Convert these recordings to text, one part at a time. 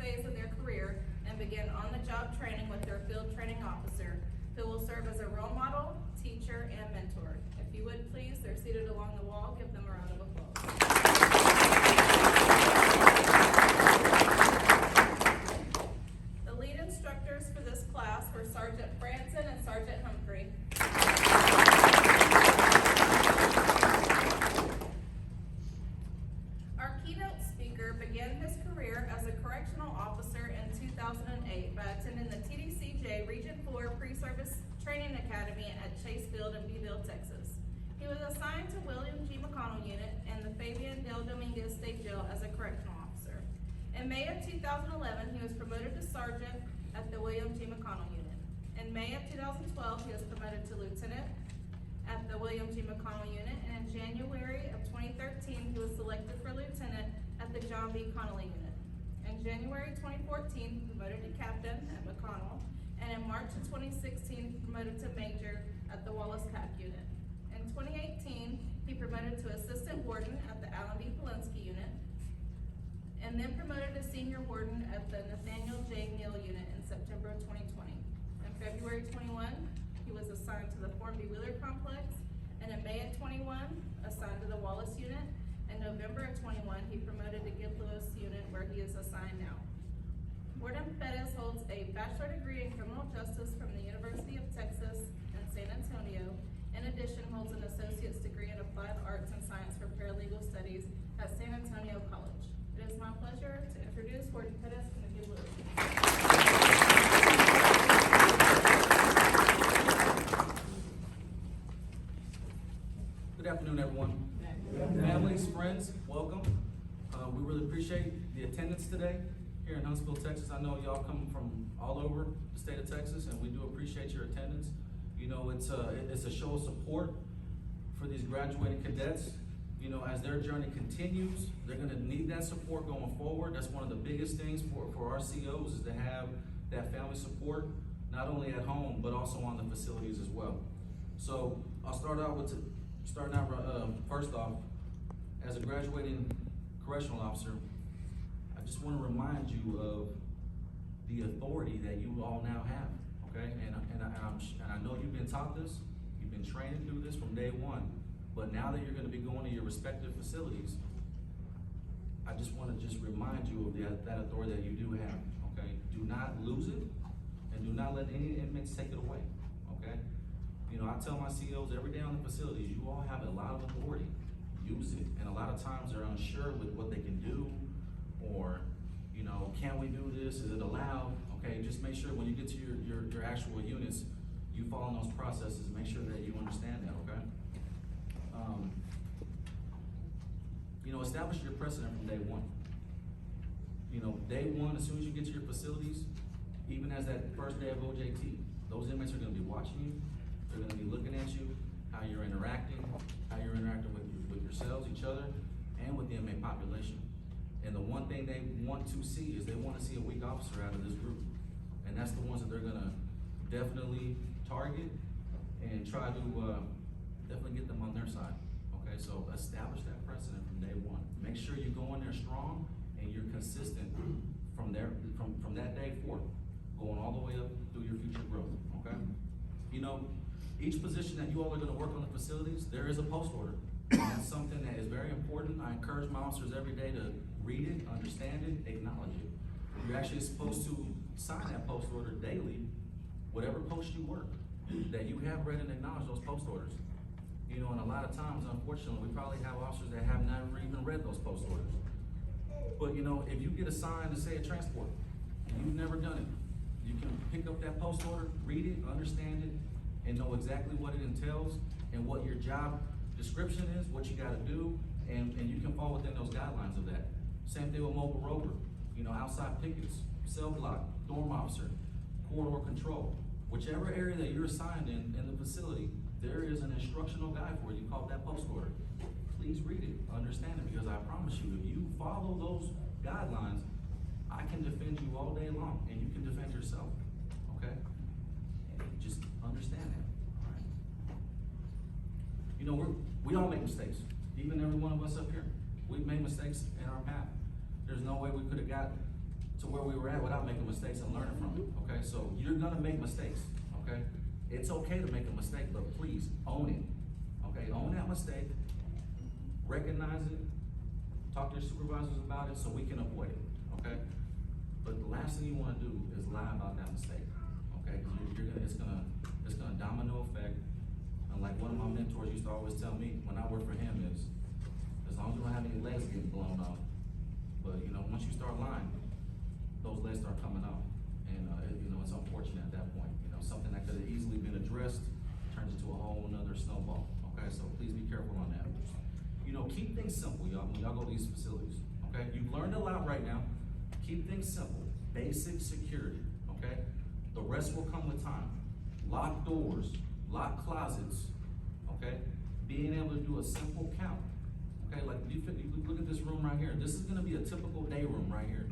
phase of their career and begin on-the-job training with their field training officer, who will serve as a role model, teacher, and mentor. If you would please, they're seated along the wall. Give them a round of applause. The lead instructors for this class were Sergeant Branson and Sergeant Humphrey. Our keynote speaker began his career as a correctional officer in 2008 by attending the TDCJ Region 4 Pre-Service Training Academy at Chase Field in Beeville, Texas. He was assigned to William G. McConnell Unit and the Fabian Del Dominguez State Jail as a correctional officer. In May of 2011, he was promoted to sergeant at the William G. McConnell Unit. In May of 2012, he was promoted to lieutenant at the William G. McConnell Unit, and in January of 2013, he was selected for lieutenant at the John B. Connolly Unit. In January 2014, he promoted to captain at McConnell, and in March of 2016, promoted to major at the Wallace Pack Unit. In 2018, he promoted to assistant warden at the Allen B. Polinsky Unit, and then promoted to senior warden at the Nathaniel J. Neal Unit in September of 2020. In February 21, he was assigned to the Formby Wheeler Complex, and in May of 21, assigned to the Wallace Unit. In November of 21, he promoted to Gibb Lewis Unit, where he is assigned now. Warden Perez holds a bachelor degree in criminal justice from the University of Texas in San Antonio. In addition, holds an associate's degree in applied arts and science for paralegal studies at San Antonio College. It is my pleasure to introduce Warden Perez from the Gibb Lewis Unit. Good afternoon, everyone. Families, friends, welcome. We really appreciate the attendance today here in Huntsville, Texas. I know y'all come from all over the state of Texas, and we do appreciate your attendance. You know, it's a show of support for these graduating cadets. You know, as their journey continues, they're gonna need that support going forward. That's one of the biggest things for our COs, is to have that family support, not only at home, but also on the facilities as well. So I'll start out first off, as a graduating correctional officer, I just want to remind you of the authority that you all now have, okay? And I know you've been taught this, you've been trained to do this from day one, but now that you're going to be going to your respective facilities, I just want to remind you of that authority that you do have, okay? Do not lose it, and do not let any inmates take it away, okay? You know, I tell my COs every day on the facilities, you all have a lot of authority. Use it. And a lot of times they're unsure with what they can do, or, you know, can we do this? Is it allowed? Okay, just make sure when you get to your actual units, you follow those processes. Make sure that you understand that, okay? You know, establish your precedent from day one. You know, day one, as soon as you get to your facilities, even as that first day of OJT, those inmates are gonna be watching you. They're gonna be looking at you, how you're interacting with yourselves, each other, and with the inmate population. And the one thing they want to see is they want to see a weak officer out of this group. And that's the ones that they're gonna definitely target and try to definitely get them on their side. Okay, so establish that precedent from day one. Make sure you go in there strong and you're consistent from that day forth, going all the way up through your future growth, okay? You know, each position that you all are gonna work on the facilities, there is a post order. And that's something that is very important. I encourage my officers every day to read it, understand it, acknowledge it. You're actually supposed to sign that post order daily, whatever post you work, that you have read and acknowledged those post orders. You know, and a lot of times, unfortunately, we probably have officers that have never even read those post orders. But you know, if you get assigned to say a transport, and you've never done it, you can pick up that post order, read it, understand it, and know exactly what it entails and what your job description is, what you gotta do, and you can fall within those guidelines of that. Same thing with mobile rover, you know, outside pickets, cell block, dorm officer, corridor control. Whichever area that you're assigned in the facility, there is an instructional guide for you called that post order. Please read it, understand it, because I promise you, if you follow those guidelines, I can defend you all day long, and you can defend yourself, okay? And just understand that, all right? You know, we all make mistakes. Even every one of us up here, we've made mistakes in our path. There's no way we could have got to where we were at without making mistakes and learning from it, okay? So you're gonna make mistakes, okay? It's okay to make a mistake, but please own it, okay? Own that mistake, recognize it, talk to your supervisors about it so we can avoid it, okay? But the last thing you wanna do is lie about that mistake, okay? 'Cause it's gonna domino effect. And like one of my mentors used to always tell me when I worked for him is, as long as you don't have any legs getting blown off, but you know, once you start lying, those legs start coming off. And it's unfortunate at that point. You know, something that could have easily been addressed turns into a whole nother snowball, okay? So please be careful on that. You know, keep things simple, y'all, when y'all go to these facilities, okay? You've learned a lot right now. Keep things simple, basic security, okay? The rest will come with time. Locked doors, locked closets, okay? Being able to do a simple count, okay? Like, you look at this room right here. This is gonna be a typical day room right here.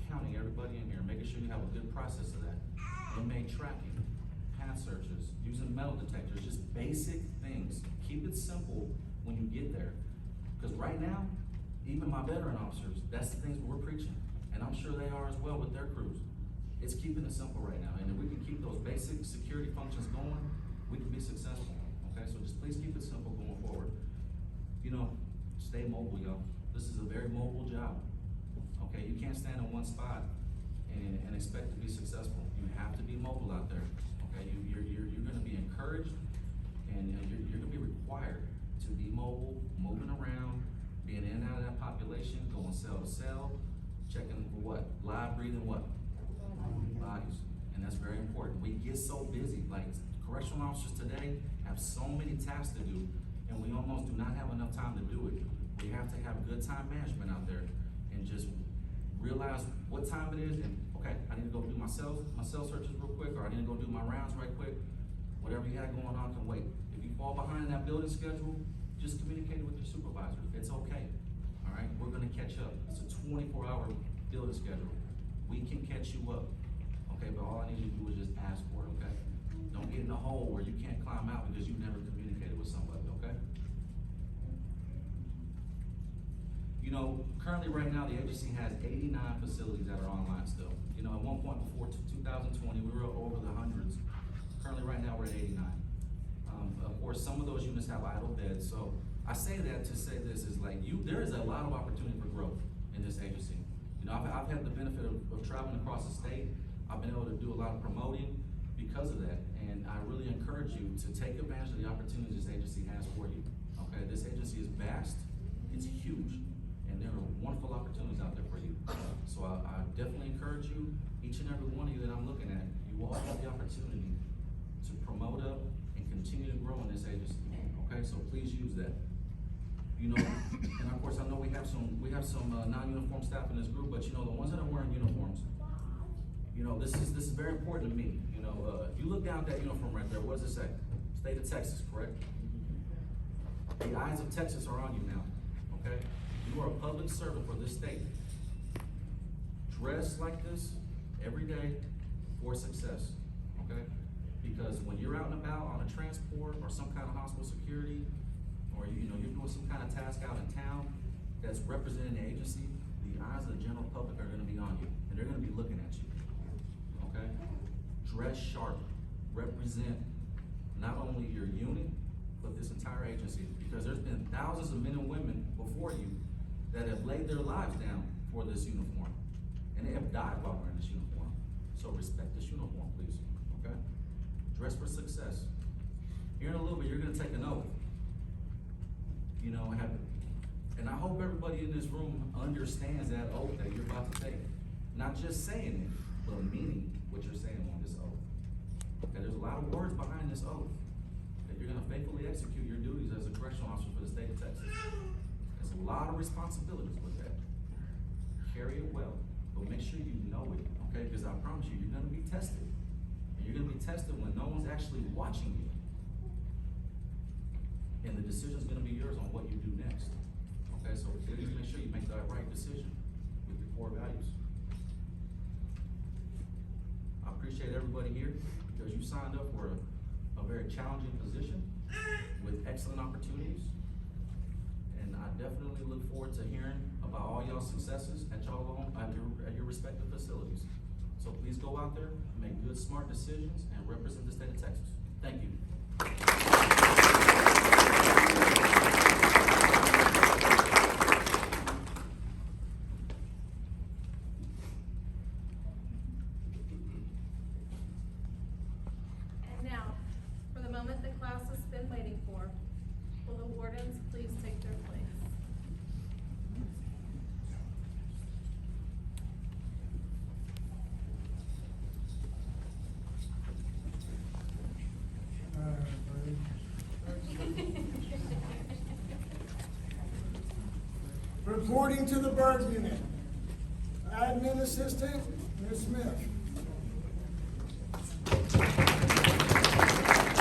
Counting everybody in here, making sure you have a good process of that. Inmate tracking, path searches, using metal detectors, just basic things. Keep it simple when you get there. Because right now, even my veteran officers, that's the things we're preaching. And I'm sure they are as well with their crews. It's keeping it simple right now. And if we can keep those basic security functions going, we can be successful, okay? So just please keep it simple going forward. You know, stay mobile, y'all. This is a very mobile job, okay? You can't stand in one spot and expect to be successful. You have to be mobile out there, okay? You're gonna be encouraged and you're gonna be required to be mobile, moving around, being in and out of that population, going cell to cell, checking for what? Live breathing what? Bodies. And that's very important. We get so busy, like correctional officers today have so many tasks to do, and we almost do not have enough time to do it. We have to have good time management out there and just realize what time it is and, okay, I need to go do my cell searches real quick, or I need to go do my rounds right quick. Whatever you had going on can wait. If you fall behind in that building schedule, just communicate with your supervisor. It's okay, all right? We're gonna catch up. It's a 24-hour building schedule. We can catch you up, okay? But all I need you to do is just ask for it, okay? Don't get in a hole where you can't climb out because you never communicated with somebody, okay? You know, currently right now, the agency has 89 facilities that are online still. You know, at one point before 2020, we were over the hundreds. Currently right now, we're at 89. Of course, some of those units have idle beds. So I say that to say this is like, there is a lot of opportunity for growth in this agency. You know, I've had the benefit of traveling across the state. I've been able to do a lot of promoting because of that. And I really encourage you to take advantage of the opportunities this agency has for you. Okay, this agency is vast, it's huge, and there are wonderful opportunities out there for you. So I definitely encourage you, each and every one of you that I'm looking at, you all have the opportunity to promote up and continue to grow in this agency. Okay, so please use that. You know, and of course I know we have some non-uniform staff in this group, but you know, the ones that are wearing uniforms, you know, this is very important to me. You know, if you look down at that uniform right there, what does it say? State of Texas, correct? The eyes of Texas are on you now, okay? You are a public servant for this state. Dress like this every day for success, okay? Because when you're out and about on a transport or some kind of hospital security, or you know, you're doing some kind of task out in town that's representing the agency, the eyes of the general public are gonna be on you, and they're gonna be looking at you, okay? Dress sharp, represent not only your unit, but this entire agency, because there's been thousands of men and women before you that have laid their lives down for this uniform, and they have died while wearing this uniform. So respect this uniform, please, okay? Dress for success. Here in a little bit, you're gonna take an oath. You know, and I hope everybody in this room understands that oath that you're about to take. Not just saying it, but meaning what you're saying on this oath. Okay, there's a lot of words behind this oath. That you're gonna faithfully execute your duties as a correctional officer for the state of Texas. There's a lot of responsibilities with that. Carry it well, but make sure you know it, okay? Because I promise you, you're gonna be tested. And you're gonna be tested when no one's actually watching you. And the decision's gonna be yours on what you do next. Okay, so please make sure you make that right decision with your core values. I appreciate everybody here because you signed up for a very challenging position with excellent opportunities. And I definitely look forward to hearing about all y'all's successes at your respective facilities. So please go out there, make good, smart decisions, and represent the state of Texas. Thank you. And now, for the moment the class has been waiting for, will the wardens please take their place? Reporting to the Bird Unit, Admin Assistant, Ms. Smith.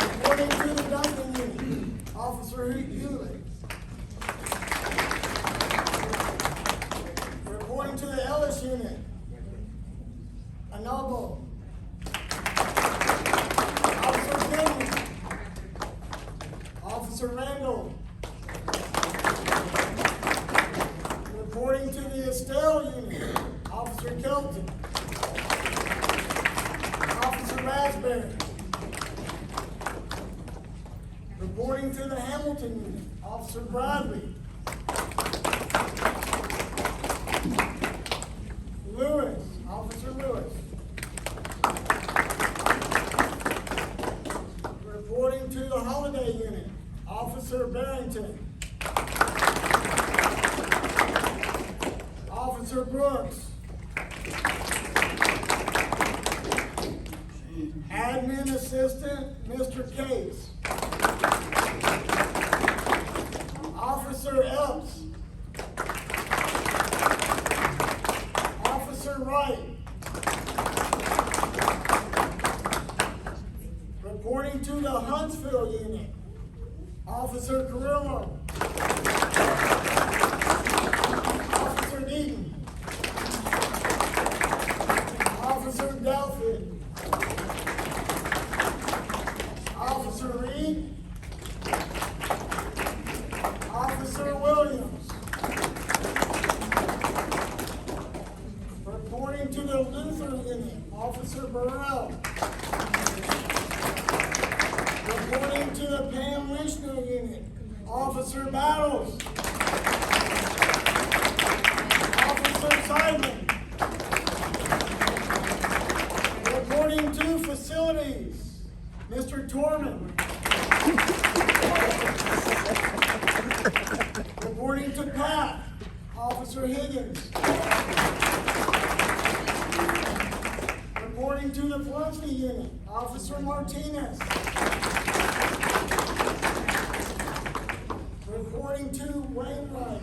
Reporting to the Duncan Unit, Officer Hewlett. Reporting to the Ellis Unit, Anobo. Officer Goodman. Officer Randall. Reporting to the Estelle Unit, Officer Kelton. Officer Raspberry. Reporting to the Hamilton Unit, Officer Bradley. Lewis, Officer Lewis. Reporting to the Holiday Unit, Officer Barrington. Officer Brooks. Admin Assistant, Mr. Case. Officer Epps. Officer Wright. Reporting to the Huntsville Unit, Officer Carrillo. Officer Deaton. Officer Delphin. Officer Reed. Officer Williams. Reporting to the Luther Unit, Officer Burrell. Reporting to the Pam Wishner Unit, Officer Battles. Officer Simon. Reporting to facilities, Mr. Torman. Reporting to Pat, Officer Higgins. Reporting to the Pulaski Unit, Officer Martinez. Reporting to Wainwright.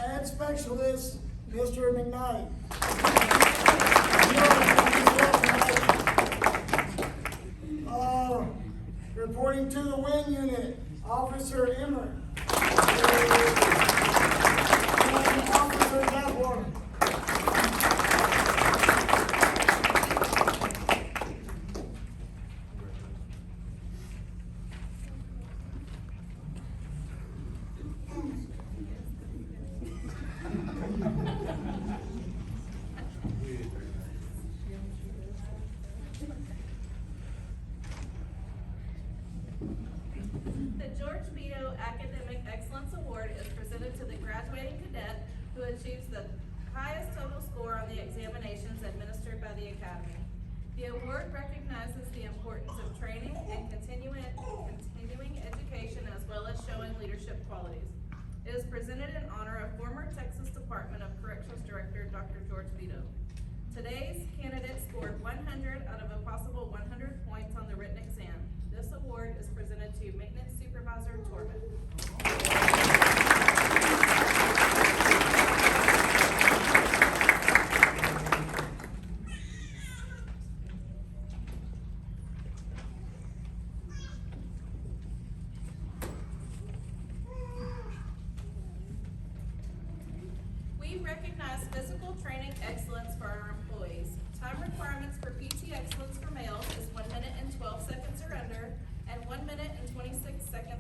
Ag Specialist, Mr. McKnight. Reporting to the Wind Unit, Officer Emmer. And Officer Gabor. The George Vito Academic Excellence Award is presented to the graduating cadet who achieves the highest total score on the examinations administered by the Academy. The award recognizes the importance of training and continuing education as well as showing leadership qualities. It is presented in honor of former Texas Department of Corrections Director, Dr. George Vito. Today's candidate scored 100 out of a possible 100 points on the written exam. This award is presented to Maintenance Supervisor Torman. We recognize physical training excellence for our employees. Time requirements for PT excellence for males is 1 minute and 12 seconds or under, and 1 minute and 26 seconds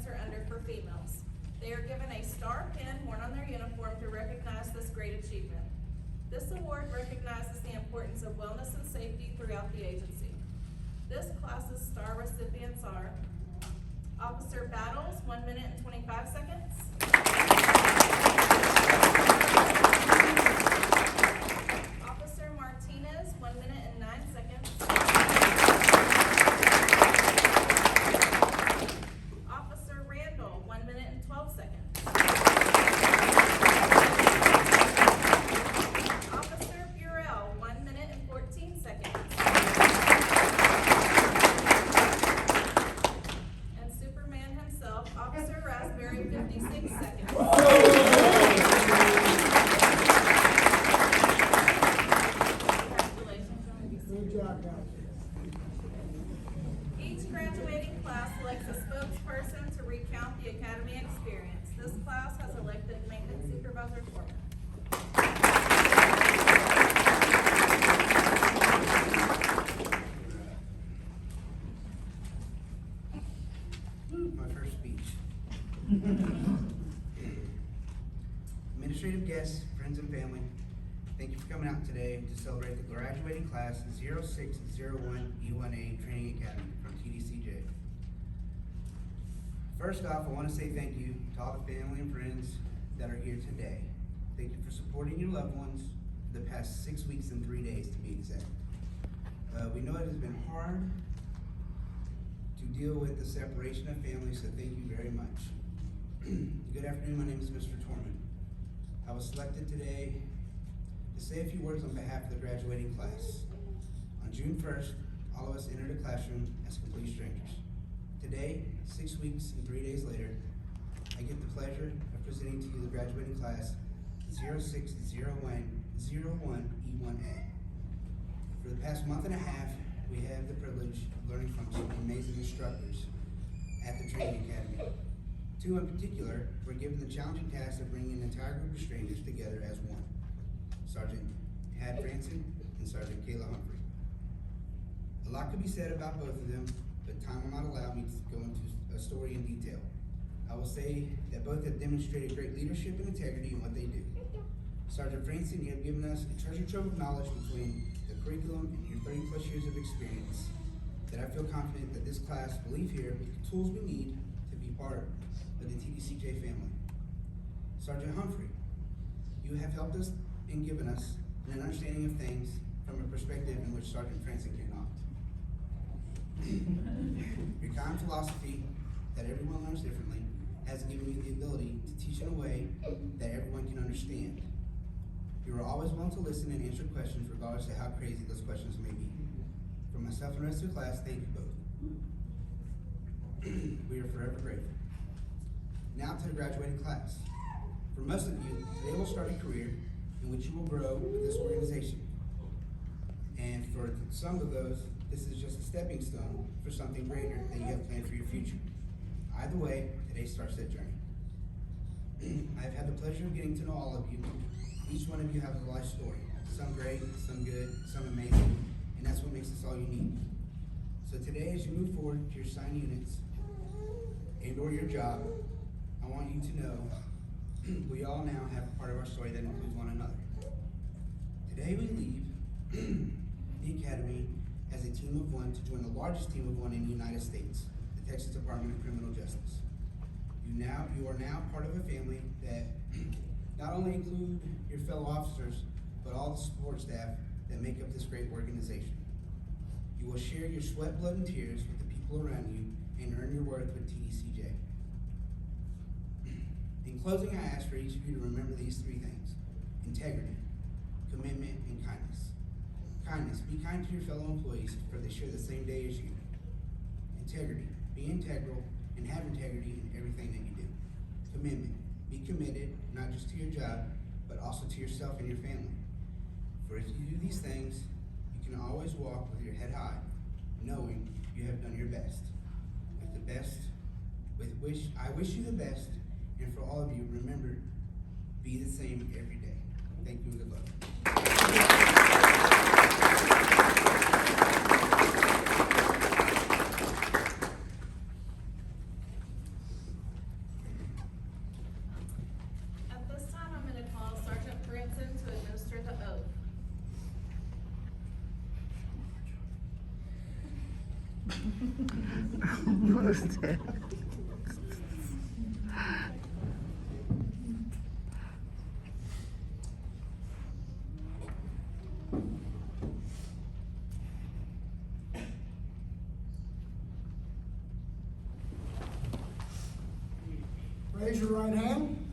They are given a star pin worn on their uniform to recognize this great achievement. This award recognizes the importance of wellness and safety throughout the agency. This class's star recipients are Officer Battles, 1 minute and 25 seconds. Officer Martinez, 1 minute and 9 seconds. Officer Randall, 1 minute and 12 seconds. Officer Burrell, 1 minute and 14 seconds. And Superman himself, Officer Raspberry, 56 seconds. Congratulations. Good job, guys. Each graduating class selects a spokesperson to recount the academy experience. This class has elected Maintenance Supervisor Foreman. My first speech. Administrative guests, friends and family, thank you for coming out today to celebrate the graduating class 0601 E1A Training Academy from TDCJ. First off, I want to say thank you to all the family and friends that are here today. Thank you for supporting your loved ones for the past 6 weeks and 3 days to be exact. We know it has been hard to deal with the separation of families, so thank you very much. Good afternoon, my name is Mr. Torman. I was selected today to say a few words on behalf of the graduating class. On June 1st, all of us entered a classroom as complete strangers. Today, 6 weeks and 3 days later, I get the pleasure of presenting to you the graduating class 0601 E1A. For the past month and a half, we have the privilege of learning from some amazing instructors at the training academy. Two in particular were given the challenging task of bringing an entire group of strangers together as one. Sergeant Had Franson and Sergeant Kayla Humphrey. A lot could be said about both of them, but time will not allow me to go into a story in detail. I will say that both have demonstrated great leadership and integrity in what they do. Sergeant Franson, you have given us a treasure trove of knowledge between the curriculum and your 30 plus years of experience that I feel confident that this class will leave here with the tools we need to be part of the TDCJ family. Sergeant Humphrey, you have helped us and given us an understanding of things from a perspective in which Sergeant Franson cannot. Your kind philosophy that everyone learns differently has given you the ability to teach in a way that everyone can understand. You are always willing to listen and answer questions regardless of how crazy those questions may be. For myself and the rest of the class, thank you both. We are forever grateful. Now to the graduating class. For most of you, today will start a career in which you will grow with this organization. And for some of those, this is just a stepping stone for something greater that you have planned for your future. Either way, today starts that journey. I've had the pleasure of getting to know all of you. Each one of you has a life story. Some great, some good, some amazing, and that's what makes us all unique. So today, as you move forward to your assigned units and or your job, I want you to know we all now have a part of our story that includes one another. Today we leave the academy as a team of one to join the largest team of one in the United States, the Texas Department of Criminal Justice. You are now part of a family that not only include your fellow officers, but all the support staff that make up this great organization. You will share your sweat, blood, and tears with the people around you and earn your worth with TDCJ. In closing, I ask for each of you to remember these three things: integrity, commitment, and kindness. Kindness, be kind to your fellow employees, for they share the same day as you. Integrity, be integral and have integrity in everything that you do. Commitment, be committed not just to your job, but also to yourself and your family. For if you do these things, you can always walk with your head high, knowing you have done your best. I wish you the best, and for all of you, remember, be the same every day. Thank you and good luck. Almost dead. Raise your right hand.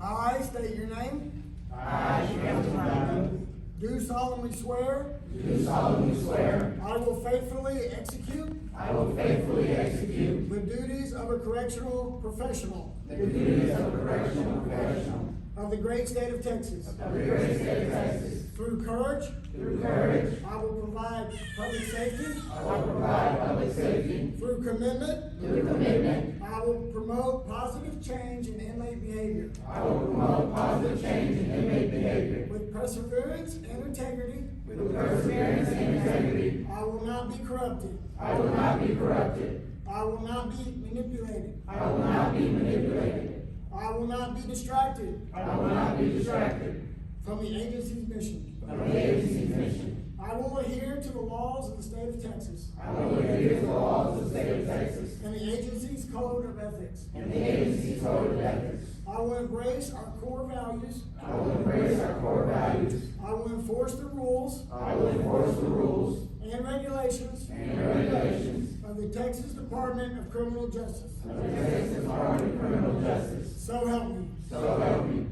I state your name. I, Sheriff Brown, Do solemnly swear do solemnly swear I will faithfully execute I will faithfully execute the duties of a correctional professional the duties of a correctional professional of the great state of Texas. of the great state of Texas. Through courage, Through courage, I will provide public safety. I will provide public safety. Through commitment, Through commitment, I will promote positive change in inmate behavior. I will promote positive change in inmate behavior. With perseverance and integrity, With perseverance and integrity, I will not be corrupted. I will not be corrupted. I will not be manipulated. I will not be manipulated. I will not be distracted I will not be distracted from the agency's mission. from the agency's mission. I will adhere to the laws of the state of Texas I will adhere to the laws of the state of Texas and the agency's code of ethics. and the agency's code of ethics. I will embrace our core values. I will embrace our core values. I will enforce the rules I will enforce the rules and regulations and regulations of the Texas Department of Criminal Justice. of the Texas Department of Criminal Justice. So help me. So help me.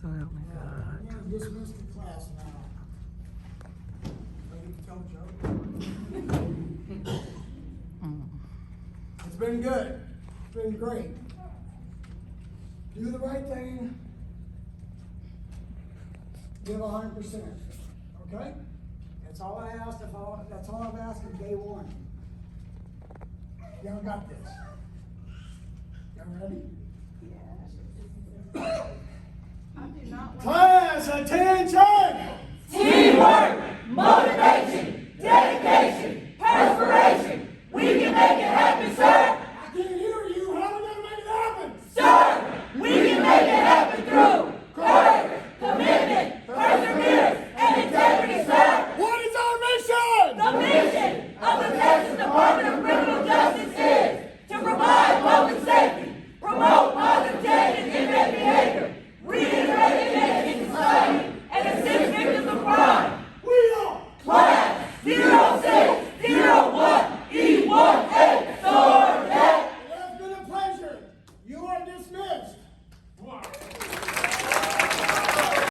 So help me I'm God. gonna dismiss the class now. I get to tell Joe. It's been good. It's been great. Do the right thing. Give 100%. Okay? That's all I asked. That's all I've asked from day one. Y'all got this. Y'all ready? I do not want. Class, attention! Teamwork, motivation, dedication, perspiration. We can make it happen, sir.